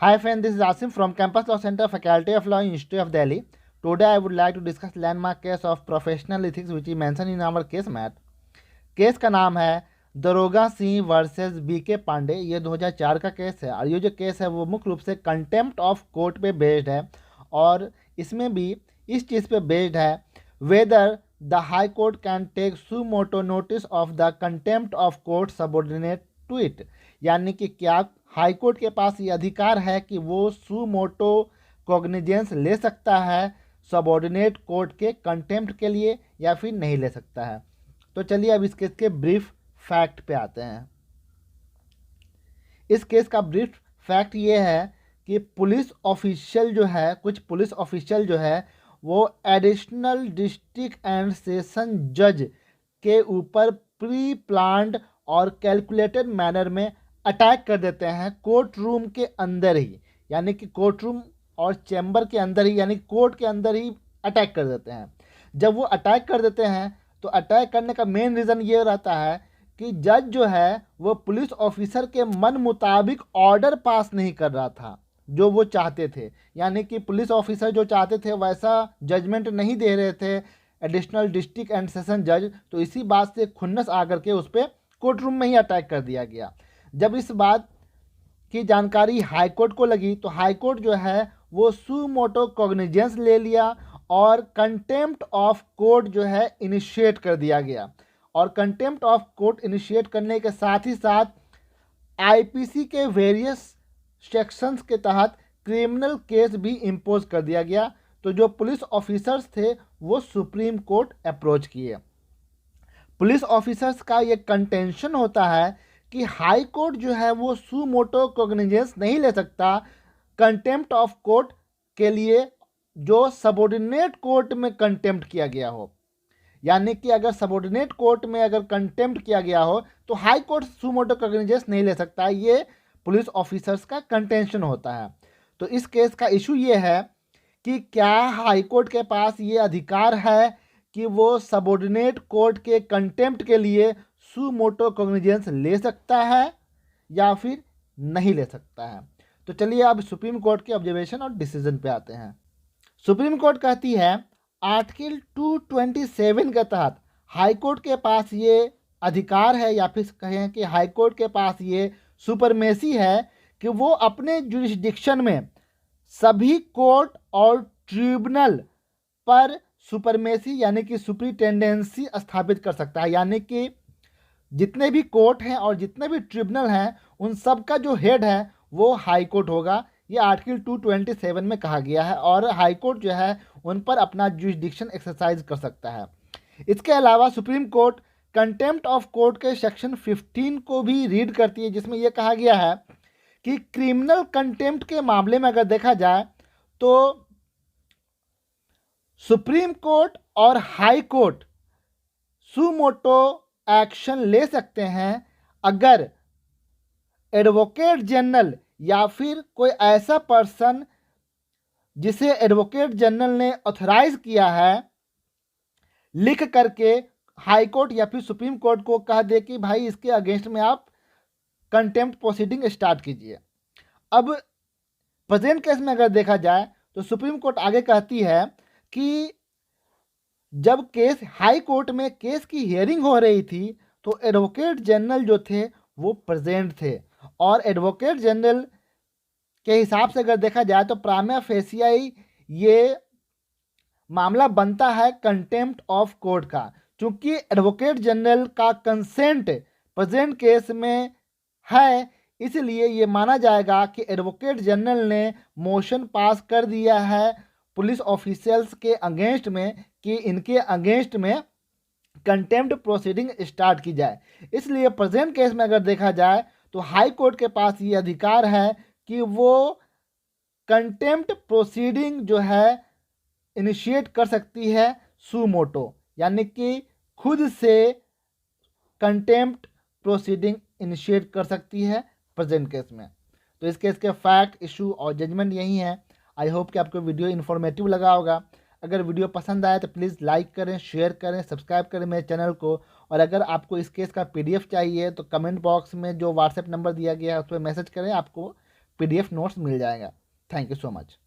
Hi friend, this is Asim from Campus Law Center, Faculty of Law, Institute of Delhi. Today I would like to discuss landmark case of professional ethics which is mentioned in our case mat. Case का नाम है दरोगा Singh versus BK Pandey. ये 2004 का case है और ये जो केस है वो मुख्य रूप से कंटेम्प्ट ऑफ कोर्ट पे बेस्ड है और इसमें भी इस चीज़ पे बेस्ड है whether the high court can take suo motu notice of the contempt of court subordinate to it, यानी कि क्या हाई कोर्ट के पास ये अधिकार है कि वो सुमोटो कॉग्निजेंस ले सकता है सबऑर्डिनेट कोर्ट के कंटेम्प्ट के लिए या फिर नहीं ले सकता है। तो चलिए अब इस केस के ब्रीफ फैक्ट पे आते हैं। इस केस का ब्रीफ फैक्ट ये है कि पुलिस ऑफिशियल जो है, कुछ पुलिस ऑफिशियल जो है वो एडिशनल डिस्ट्रिक्ट एंड सेशन जज के ऊपर प्री प्लान्ड और कैलकुलेटेड मैनर में अटैक कर देते हैं कोर्ट रूम के अंदर ही, यानी कि कोर्ट रूम और चैम्बर के अंदर ही, यानी कोर्ट के अंदर ही अटैक कर देते हैं। जब वो अटैक कर देते हैं तो अटैक करने का मेन रीज़न ये रहता है कि जज जो है वो पुलिस ऑफिसर के मन मुताबिक ऑर्डर पास नहीं कर रहा था जो वो चाहते थे, यानी कि पुलिस ऑफिसर जो चाहते थे वैसा जजमेंट नहीं दे रहे थे एडिशनल डिस्ट्रिक्ट एंड सेशन जज। तो इसी बात से खुन्नस आकर के उस पर कोर्ट रूम में ही अटैक कर दिया गया। जब इस बात की जानकारी हाई कोर्ट को लगी तो हाई कोर्ट जो है वो सुमोटो कॉग्निजेंस ले लिया और कंटेम्प्ट ऑफ कोर्ट जो है इनिशिएट कर दिया गया। और कंटेम्प्ट ऑफ कोर्ट इनिशिएट करने के साथ ही साथ आईपीसी के वेरियस सेक्शंस के तहत क्रिमिनल केस भी इम्पोज कर दिया गया। तो जो पुलिस ऑफिसर्स थे वो सुप्रीम कोर्ट अप्रोच किए। पुलिस ऑफिसर्स का ये कंटेंशन होता है कि हाई कोर्ट जो है वो सुमोटो कॉग्निजेंस नहीं ले सकता कंटेम्प्ट ऑफ कोर्ट के लिए जो सबऑर्डिनेट कोर्ट में कंटेम्प्ट किया गया हो, यानी कि अगर सबऑर्डिनेट कोर्ट में अगर कंटेम्प्ट किया गया हो तो हाई कोर्ट सुमोटो कॉग्निजेंस नहीं ले सकता। ये पुलिस ऑफिसर्स का कंटेंशन होता है। तो इस केस का इशू ये है कि क्या हाई कोर्ट के पास ये अधिकार है कि वो सबऑर्डिनेट कोर्ट के कंटेम्प्ट के लिए सुमोटो कॉग्निजेंस ले सकता है या फिर नहीं ले सकता है। तो चलिए अब सुप्रीम कोर्ट के ऑब्जर्वेशन और डिसीजन पे आते हैं। सुप्रीम कोर्ट कहती है आर्टिकल 227 के तहत हाई कोर्ट के पास ये अधिकार है या फिर कहें कि हाई कोर्ट के पास ये सुपरमेसी है कि वो अपने जुरिस्डिक्शन में सभी कोर्ट और ट्रिब्यूनल पर सुपरमेसी यानी कि सुपरिटेंडेंसी स्थापित कर सकता है, यानी कि जितने भी कोर्ट हैं और जितने भी ट्रिब्यूनल हैं उन सब का जो हेड है वो हाई कोर्ट होगा। ये आर्टिकल 227 में कहा गया है और हाई कोर्ट जो है उन पर अपना जुरिस्डिक्शन एक्सरसाइज कर सकता है। इसके अलावा supreme court contempt of court के सेक्शन 15 को भी रीड करती है, जिसमें यह कहा गया है कि क्रिमिनल कंटेम्प्ट के मामले में अगर देखा जाए तो सुप्रीम कोर्ट और हाई कोर्ट सुमोटो एक्शन ले सकते हैं अगर एडवोकेट जनरल या फिर कोई ऐसा पर्सन जिसे एडवोकेट जनरल ने ऑथराइज किया है लिख करके हाई कोर्ट या फिर सुप्रीम कोर्ट को कह दे कि भाई इसके अगेंस्ट में आप कंटेम्प्ट प्रोसीडिंग स्टार्ट कीजिए। अब प्रेजेंट केस में अगर देखा जाए तो सुप्रीम कोर्ट आगे कहती है कि जब केस हाई कोर्ट में केस की हियरिंग हो रही थी तो एडवोकेट जनरल जो थे वो प्रेजेंट थे और एडवोकेट जनरल के हिसाब से अगर देखा जाए तो प्राइमा फेसियाई ये मामला बनता है कंटेम्प्ट ऑफ कोर्ट का, क्योंकि एडवोकेट जनरल का कंसेंट प्रेजेंट केस में है। इसलिए ये माना जाएगा कि एडवोकेट जनरल ने मोशन पास कर दिया है पुलिस ऑफिशियल्स के अगेंस्ट में कि इनके अगेंस्ट में कंटेम्प्ट प्रोसीडिंग स्टार्ट की जाए। इसलिए प्रेजेंट केस में अगर देखा जाए तो हाई कोर्ट के पास ये अधिकार है कि वो कंटेम्प्ट प्रोसीडिंग जो है इनिशिएट कर सकती है सुमोटो, यानी कि खुद से कंटेम्प्ट प्रोसीडिंग इनिशिएट कर सकती है प्रेजेंट केस में। तो इस केस के फैक्ट, इशू और जजमेंट यही है। आई होप कि आपको वीडियो इन्फॉर्मेटिव लगा होगा। अगर वीडियो पसंद आए तो प्लीज़ लाइक करें, शेयर करें, सब्सक्राइब करें मेरे चैनल को। और अगर आपको इस केस का PDF चाहिए तो कमेंट बॉक्स में जो व्हाट्सएप नंबर दिया गया है उस पर मैसेज करें, आपको PDF नोट्स मिल जाएगा। Thank you so much.